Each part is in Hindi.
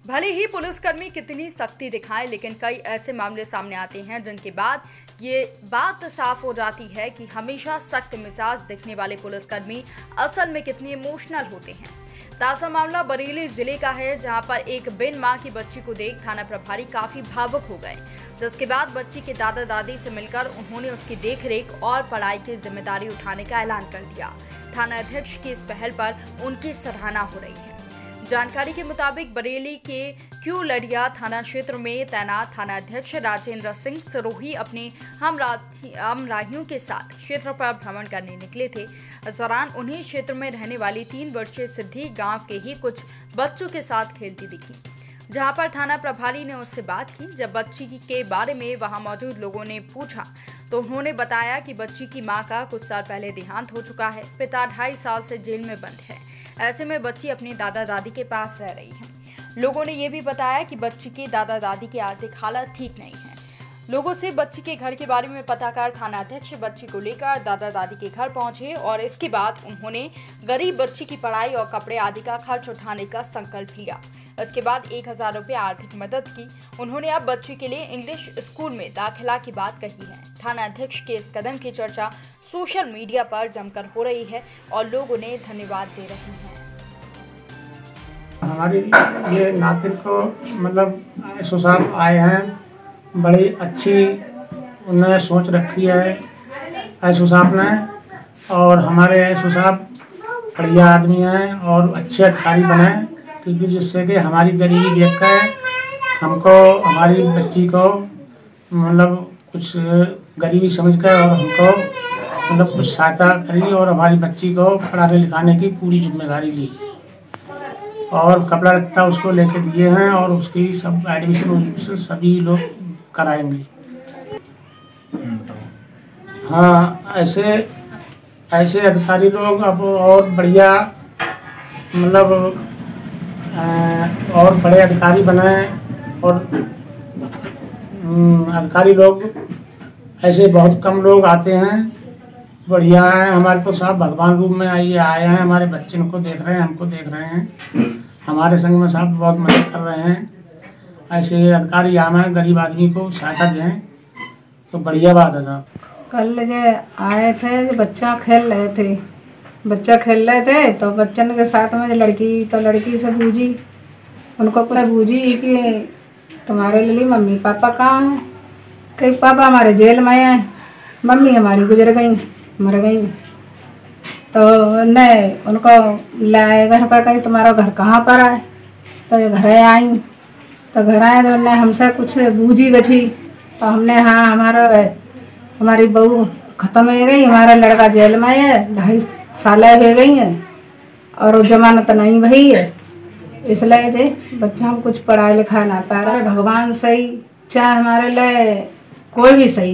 भले ही पुलिसकर्मी कितनी सख्ती दिखाएं, लेकिन कई ऐसे मामले सामने आते हैं जिनके बाद ये बात साफ हो जाती है कि हमेशा सख्त मिजाज दिखने वाले पुलिसकर्मी असल में कितने इमोशनल होते हैं। ताज़ा मामला बरेली जिले का है, जहां पर एक बिन मां की बच्ची को देख थाना प्रभारी काफी भावुक हो गए, जिसके बाद बच्ची के दादा दादी से मिलकर उन्होंने उसकी देखरेख और पढ़ाई की जिम्मेदारी उठाने का ऐलान कर दिया। थाना अध्यक्ष की इस पहल पर उनकी सराहना हो रही है। जानकारी के मुताबिक बरेली के क्यूलड़िया थाना क्षेत्र में तैनात थाना अध्यक्ष राजेंद्र सिंह सिरोही अपने हमराहियों के साथ क्षेत्र पर भ्रमण करने निकले थे। इस दौरान उन्हें क्षेत्र में रहने वाली 3 वर्षीय सिद्धि गांव के ही कुछ बच्चों के साथ खेलती दिखी, जहां पर थाना प्रभारी ने उससे बात की। जब बच्ची के बारे में वहां मौजूद लोगों ने पूछा तो उन्होंने बताया कि बच्ची की मां का कुछ साल पहले देहांत हो चुका है, पिता 2.5 साल से जेल में बंद है। ऐसे में बच्ची अपने दादा दादी के पास रह रही है। लोगों ने यह भी बताया कि बच्ची के दादा दादी की आर्थिक हालत ठीक नहीं है। लोगों से बच्ची के घर के बारे में पता कर थाना अध्यक्ष बच्ची को लेकर दादा दादी के घर पहुंचे और इसके बाद उन्होंने गरीब बच्ची की पढ़ाई और कपड़े आदि का खर्च उठाने का संकल्प लिया। इसके बाद 1000 रुपये आर्थिक मदद की। उन्होंने अब बच्ची के लिए इंग्लिश स्कूल में दाखिला की बात कही है। थाना अध्यक्ष के इस कदम की चर्चा सोशल मीडिया पर जमकर हो रही है और लोग उन्हें धन्यवाद दे रहे हैं। हमारी ये नातिन को मतलब ऐसो साहब आए हैं, बड़ी अच्छी उन्होंने सोच रखी है ऐसो साहब ने, और हमारे ऐसो साहब बढ़िया आदमी हैं और अच्छे अधिकारी बने, क्योंकि जिससे कि हमारी गरीबी देख कर हमको हमारी बच्ची को मतलब कुछ गरीबी समझ कर और हमको मतलब कुछ सहायता करी और हमारी बच्ची को पढ़ाने लिखाने की पूरी जिम्मेदारी ली और कपड़ा लत्ता उसको लेके दिए हैं और उसकी सब एडमिशन सभी लोग कराएंगे। हाँ, ऐसे अधिकारी लोग अब और बढ़िया मतलब और बड़े अधिकारी बनाए और अधिकारी लोग ऐसे बहुत कम लोग आते हैं। बढ़िया है, हमारे तो साहब भगवान रूप में आए हैं, हमारे बच्चे को देख रहे हैं, हमको देख रहे हैं, हमारे संग में साहब बहुत मदद कर रहे हैं। ऐसे अधिकारी आना है, गरीब आदमी को सहायता दें तो बढ़िया बात है साहब। कल जो आए थे, बच्चा खेल रहे थे तो बच्चन के साथ में लड़की से पूछी, उनको पूछी कि तुम्हारे लिए मम्मी पापा कहाँ हैं? कहीं पापा हमारे जेल में हैं, मम्मी हमारी गुजर गई, मर गई। तो ने उनको लाए घर पर, कहीं तुम्हारा घर कहाँ पर है? तो घर आई, तो घर आए तो उन्हें हमसे कुछ बूझी गछी, तो हमने हाँ हमारी बहू ख़त्म हो गई, हमारा लड़का जेल में है, 2.5 साल हो गई है और जमानत नहीं भई है, इसलिए जे बच्चा हम कुछ पढ़ाई लिखा ना पा रहे। भगवान सही, चाहे हमारे लिए कोई भी सही,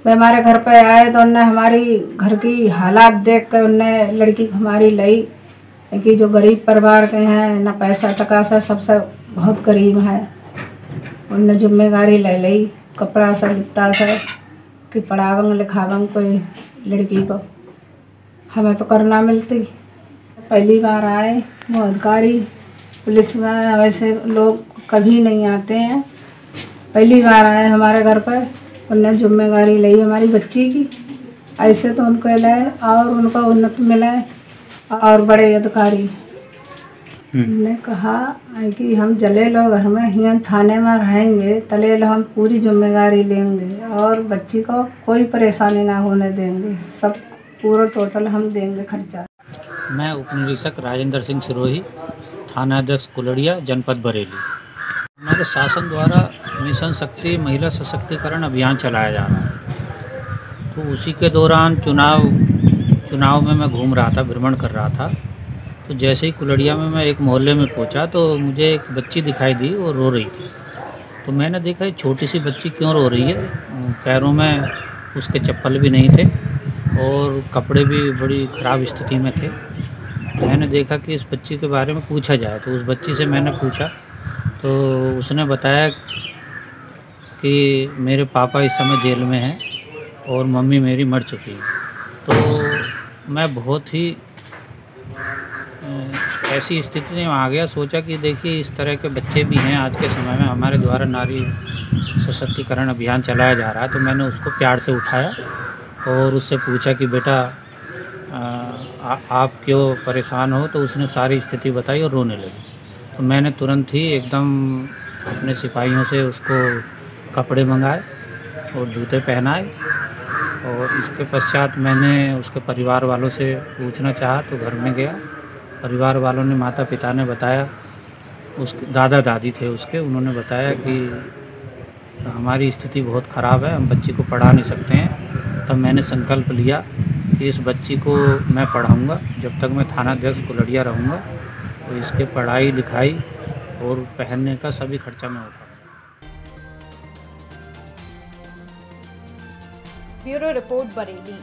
वे हमारे घर पे आए तो उनने हमारी घर की हालात देख कर उनने लड़की हमारी लाई कि जो गरीब परिवार के हैं, ना पैसा टका से सबसे बहुत गरीब है, उनने जिम्मेदारी ले ली कपड़ा से लित्ता से कि पढ़ावंग लिखावंग कोई लड़की को, हमें तो करना मिलती। पहली बार आए वो अधिकारी, पुलिस में वैसे लोग कभी नहीं आते हैं, पहली बार आए हमारे घर पर, उन्होंने जिम्मेदारी ली हमारी बच्ची की। ऐसे तो उनको ले और उनको उन्नत मिले और बड़े अधिकारी ने कहा कि हम जले लो घर में ही थाने में रहेंगे, तले लो हम पूरी जिम्मेदारी लेंगे और बच्ची को कोई परेशानी ना होने देंगे, सब पूरा टोटल हम देंगे खर्चा। मैं उपनिरीक्षक राजेंद्र सिंह सिरोही, थाना अध्यक्ष कुलड़िया, जनपद बरेली। हमारे शासन द्वारा मिशन शक्ति महिला सशक्तिकरण अभियान चलाया जा रहा है, तो उसी के दौरान चुनाव में मैं घूम रहा था, भ्रमण कर रहा था, तो जैसे ही कुलड़िया में मैं एक मोहल्ले में पहुंचा तो मुझे एक बच्ची दिखाई दी और रो रही थी। तो मैंने देखा ये छोटी सी बच्ची क्यों रो रही है, पैरों में उसके चप्पल भी नहीं थे और कपड़े भी बड़ी ख़राब स्थिति में थे। मैंने देखा कि इस बच्ची के बारे में पूछा जाए, तो उस बच्ची से मैंने पूछा तो उसने बताया कि मेरे पापा इस समय जेल में हैं और मम्मी मेरी मर चुकी है। तो मैं बहुत ही ऐसी स्थिति में आ गया, सोचा कि देखिए इस तरह के बच्चे भी हैं आज के समय में, हमारे द्वारा नारी सशक्तिकरण अभियान चलाया जा रहा है। तो मैंने उसको प्यार से उठाया और उससे पूछा कि बेटा आप क्यों परेशान हो। तो उसने सारी स्थिति बताई और रोने लगी। तो मैंने तुरंत ही एकदम अपने सिपाहियों से उसको कपड़े मंगाए और जूते पहनाए, और इसके पश्चात मैंने उसके परिवार वालों से पूछना चाहा तो घर में गया। परिवार वालों ने, माता पिता ने बताया, उसके दादा दादी थे उसके, उन्होंने बताया कि हमारी स्थिति बहुत ख़राब है, हम बच्ची को पढ़ा नहीं सकते हैं। तब मैंने संकल्प लिया कि इस बच्ची को मैं पढ़ाऊँगा, जब तक मैं थानाध्यक्ष कुलड़िया रहूँगा तो इसके पढ़ाई लिखाई और पहनने का सभी खर्चा मैं उठाऊँगा। Bureau report, Bareilly.